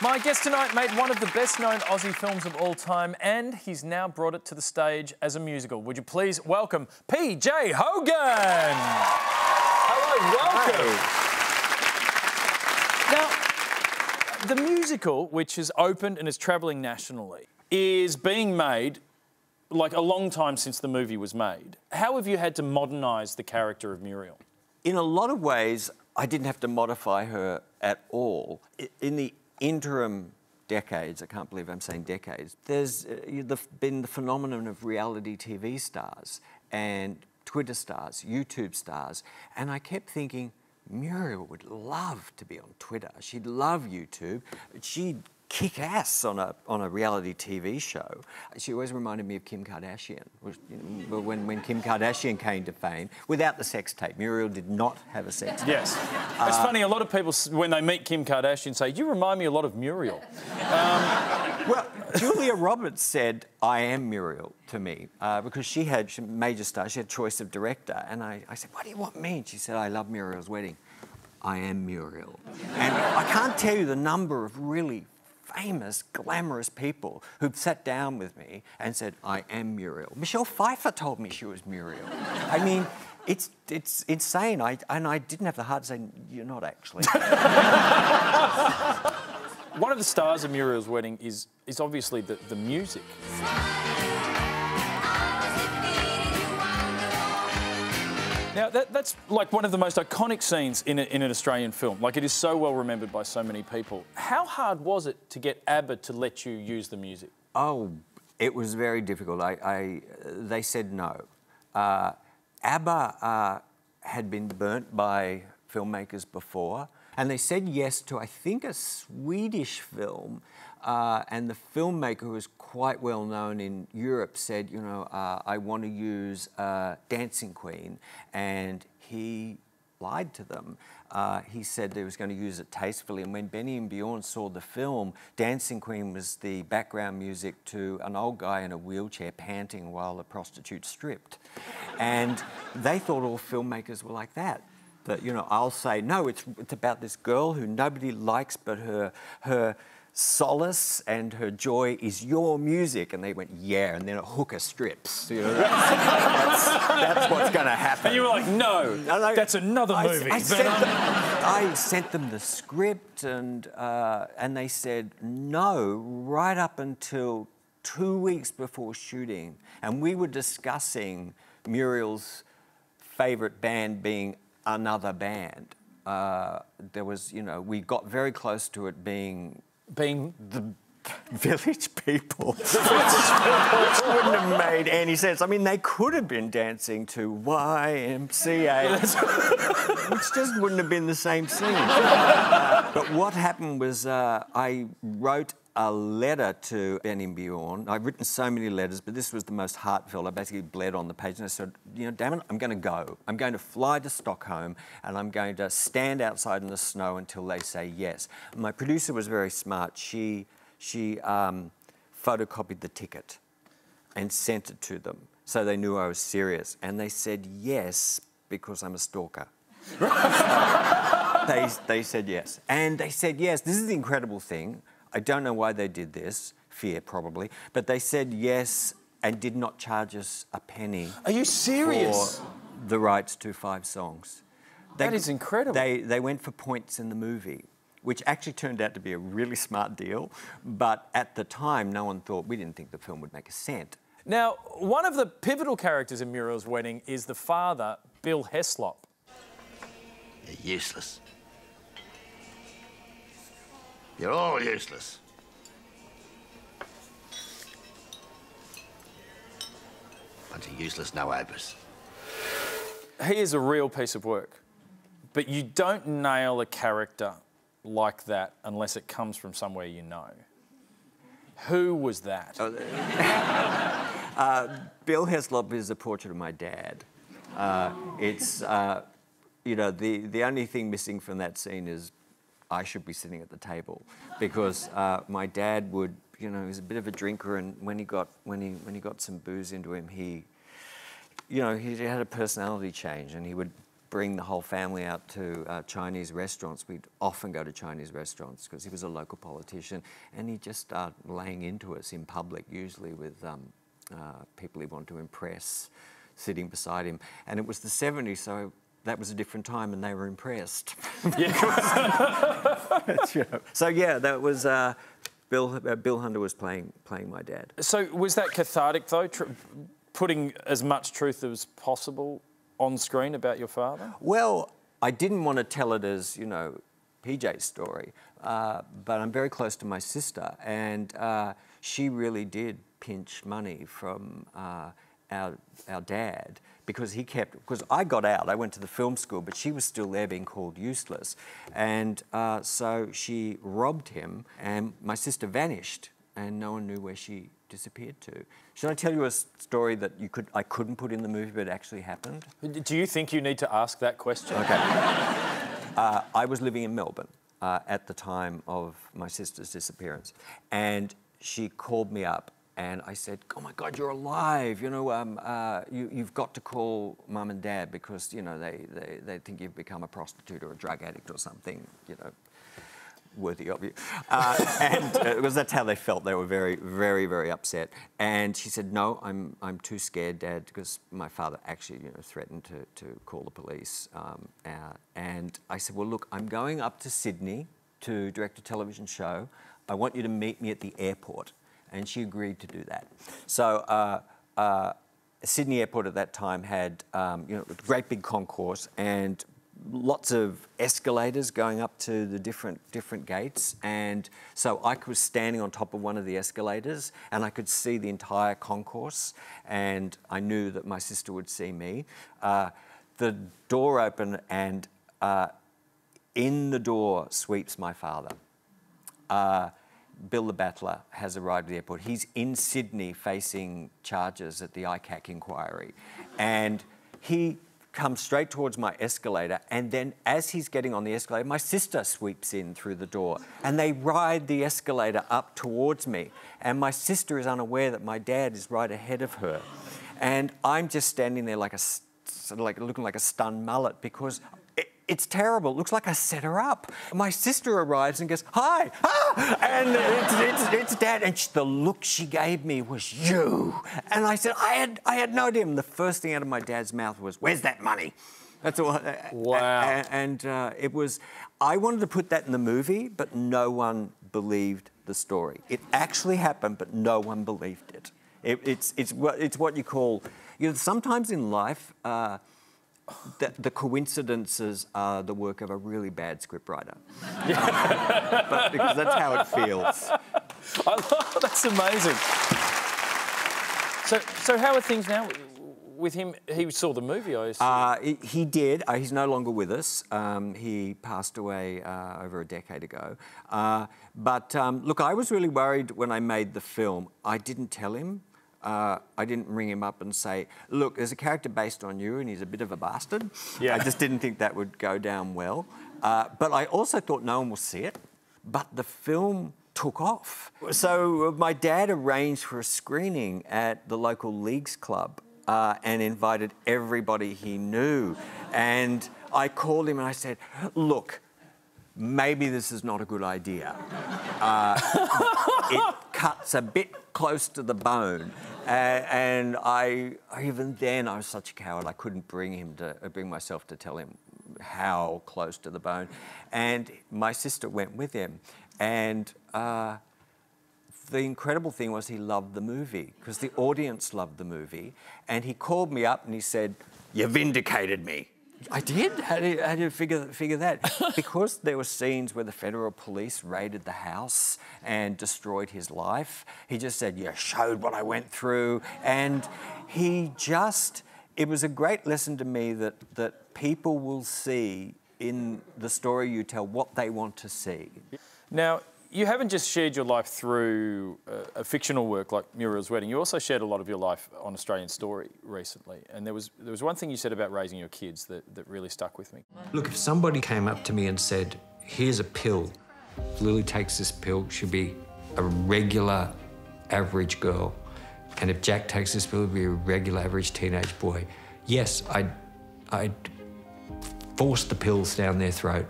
My guest tonight made one of the best-known Aussie films of all time, and he's now brought it to the stage as a musical. Would you please welcome PJ Hogan? Hello, welcome. Now, the musical, which has opened and is travelling nationally, is being made like a long time since the movie was made. How have you had to modernise the character of Muriel? In a lot of ways, I didn't have to modify her at all. In the interim decades, I can't believe I'm saying decades, there's been the phenomenon of reality TV stars and Twitter stars, YouTube stars, and I kept thinking, Muriel would love to be on Twitter. She'd love YouTube. She'd kick ass on a reality TV show. She always reminded me of Kim Kardashian. When Kim Kardashian came to fame, without the sex tape, Muriel did not have a sex tape. Yes. It's funny, a lot of people, when they meet Kim Kardashian, say, you remind me a lot of Muriel. Well, Julia Roberts said, I am Muriel to me, because she had major stars, she had choice of director, and I said, what do you want me? And she said, I love Muriel's Wedding. I am Muriel. And I can't tell you the number of really famous, glamorous people who've sat down with me and said, I am Muriel. Michelle Pfeiffer told me she was Muriel. I mean, it's insane. And I didn't have the heart to say, you're not actually. One of the stars of Muriel's Wedding is obviously the music. Now, that's like one of the most iconic scenes in an Australian film. Like, it is so well remembered by so many people. How hard was it to get ABBA to let you use the music? Oh, it was very difficult. They said no. ABBA had been burnt by filmmakers before, and they said yes to, I think, a Swedish film, and the filmmaker, who was quite well known in Europe, said, you know, I want to use Dancing Queen, and he lied to them. He said they was going to use it tastefully, and when Benny and Bjorn saw the film, Dancing Queen was the background music to an old guy in a wheelchair panting while a prostitute stripped. And they thought all filmmakers were like that. But, you know, I'll say, no, it's about this girl who nobody likes, but her solace and her joy is your music. And they went, yeah, and then a hooker strips. You know, that's what's going to happen. And you were like, no, that's another movie. I sent them the script, and they said no right up until 2 weeks before shooting. And we were discussing Muriel's favourite band being another band. There was, you know, we got very close to it being the Village People. Which wouldn't have made any sense. I mean, they could have been dancing to YMCA, which just wouldn't have been the same scene. But what happened was I wrote a letter to Benny and Bjorn. I've written so many letters, but this was the most heartfelt. I basically bled on the page, and I said, you know, damn it, I'm going to go. I'm going to fly to Stockholm, and I'm going to stand outside in the snow until they say yes. My producer was very smart. She photocopied the ticket and sent it to them, so they knew I was serious. And they said yes because I'm a stalker. They said yes. And they said yes. This is the incredible thing. I don't know why they did this, fear probably, but they said yes and did not charge us a penny. Are you serious? For the rights to 5 songs. That is incredible. They went for points in the movie, which actually turned out to be a really smart deal, but at the time, no one thought, we didn't think the film would make a cent. Now, one of the pivotal characters in Muriel's Wedding is the father, Bill Heslop. You're useless. You're all useless. Bunch of useless no-abers. He is a real piece of work, but you don't nail a character like that unless it comes from somewhere you know. Who was that? Bill Heslop is a portrait of my dad. You know, the only thing missing from that scene is I should be sitting at the table, because my dad would, you know, he was a bit of a drinker, and when he got some booze into him, he had a personality change, and he would bring the whole family out to Chinese restaurants. We'd often go to Chinese restaurants because he was a local politician, and he'd just start laying into us in public, usually with people he wanted to impress sitting beside him. And it was the 70s, so that was a different time, and they were impressed. So yeah, that was Bill Hunter was playing my dad. So was that cathartic though, putting as much truth as possible on screen about your father? Well, I didn't want to tell it as, you know, PJ's story, but I'm very close to my sister, and she really did pinch money from our dad, because because I got out, I went to the film school, but she was still there being called useless. And so she robbed him, and my sister vanished, and no one knew where she disappeared to. Should I tell you a story that I couldn't put in the movie, but it actually happened? Do you think you need to ask that question? Okay. I was living in Melbourne at the time of my sister's disappearance, and she called me up. And I said, "Oh my God, you're alive! You know, you've got to call Mum and Dad, because you know they think you've become a prostitute or a drug addict or something, you know, worthy of you." And because that's how they felt. They were very, very, very upset. And she said, "No, I'm too scared, Dad," because my father actually, you know, threatened to call the police. And I said, "Well, look, I'm going up to Sydney to direct a television show. I want you to meet me at the airport." And she agreed to do that. So Sydney Airport at that time had you know, a great big concourse and lots of escalators going up to the different gates. And so I was standing on top of one of the escalators, and I could see the entire concourse, and I knew that my sister would see me. The door opened, and in the door sweeps my father. Bill the Battler has arrived at the airport. He's in Sydney facing charges at the ICAC inquiry. And he comes straight towards my escalator, and then as he's getting on the escalator, my sister sweeps in through the door, and they ride the escalator up towards me. And my sister is unaware that my dad is right ahead of her. And I'm just standing there like looking like a stunned mullet, because it's terrible. It looks like I set her up. My sister arrives and goes, "Hi!" And it's Dad. And the look she gave me was, "You." And I said, I had no idea. And the first thing out of my dad's mouth was, "Where's that money?" That's all. Wow. And it was, I wanted to put that in the movie, but no one believed the story. It actually happened, but no one believed it. It's what you call, you know, sometimes in life, the coincidences are the work of a really bad scriptwriter. But because that's how it feels. That's amazing. So how are things now with him? He saw the movie, I assume. He did. He's no longer with us. He passed away over a decade ago. But look, I was really worried when I made the film. I didn't tell him. I didn't ring him up and say, "Look, there's a character based on you and he's a bit of a bastard." Yeah. I just didn't think that would go down well. But I also thought no one will see it. But the film took off. So my dad arranged for a screening at the local leagues club and invited everybody he knew. And I called him and I said, "Look, maybe this is not a good idea. It cuts a bit close to the bone." And even then, I was such a coward. I couldn't bring myself to tell him how close to the bone. And my sister went with him. And the incredible thing was he loved the movie, because the audience loved the movie. And he called me up and he said, "You vindicated me." I did. How do you figure that? Because there were scenes where the federal police raided the house and destroyed his life. He just said, "You showed what I went through." And it was a great lesson to me that people will see in the story you tell what they want to see. Now, you haven't just shared your life through a fictional work like Muriel's Wedding. You also shared a lot of your life on Australian Story recently. And there was one thing you said about raising your kids that really stuck with me. Look, if somebody came up to me and said, "Here's a pill. If Lily takes this pill, she'll be a regular, average girl. And if Jack takes this pill, he'll be a regular, average teenage boy." Yes, I'd force the pills down their throat.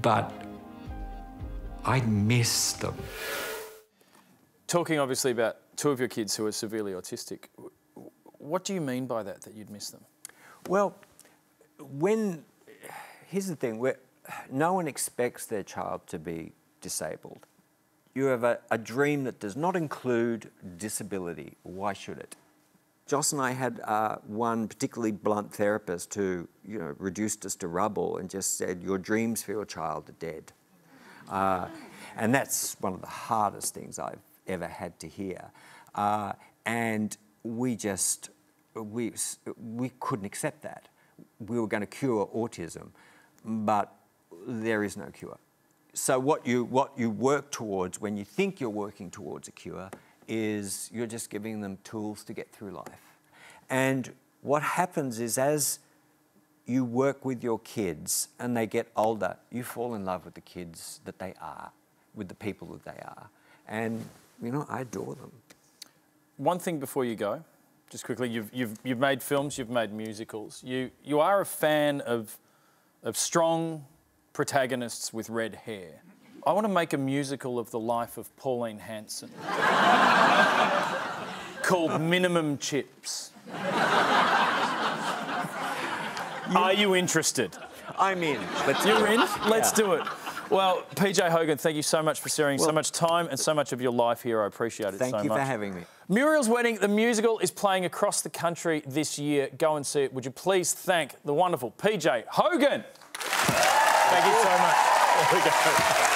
But I miss them. Talking obviously about two of your kids who are severely autistic, what do you mean by that you'd miss them? Well, here's the thing, no one expects their child to be disabled. You have a dream that does not include disability. Why should it? Joss and I had one particularly blunt therapist who, reduced us to rubble and just said, your dreams for your child are dead. And that's one of the hardest things I've ever had to hear. And we couldn't accept that. We were going to cure autism, but there is no cure. So what you work towards when you think you're working towards a cure is you're just giving them tools to get through life. And what happens is as you work with your kids and they get older, you fall in love with the kids that they are, with the people that they are. And, I adore them. One thing before you go, just quickly, you've made films, you've made musicals. You are a fan of strong protagonists with red hair. I want to make a musical of the life of Pauline Hanson called Minimum Chips. Are you interested? I'm in. You're in? Let's do it. Well, PJ Hogan, thank you so much for sharing so much time and so much of your life here. I appreciate it so much. Thank you for having me. Muriel's Wedding, the musical, is playing across the country this year. Go and see it. Would you please thank the wonderful PJ Hogan? Thank you so much. There we go.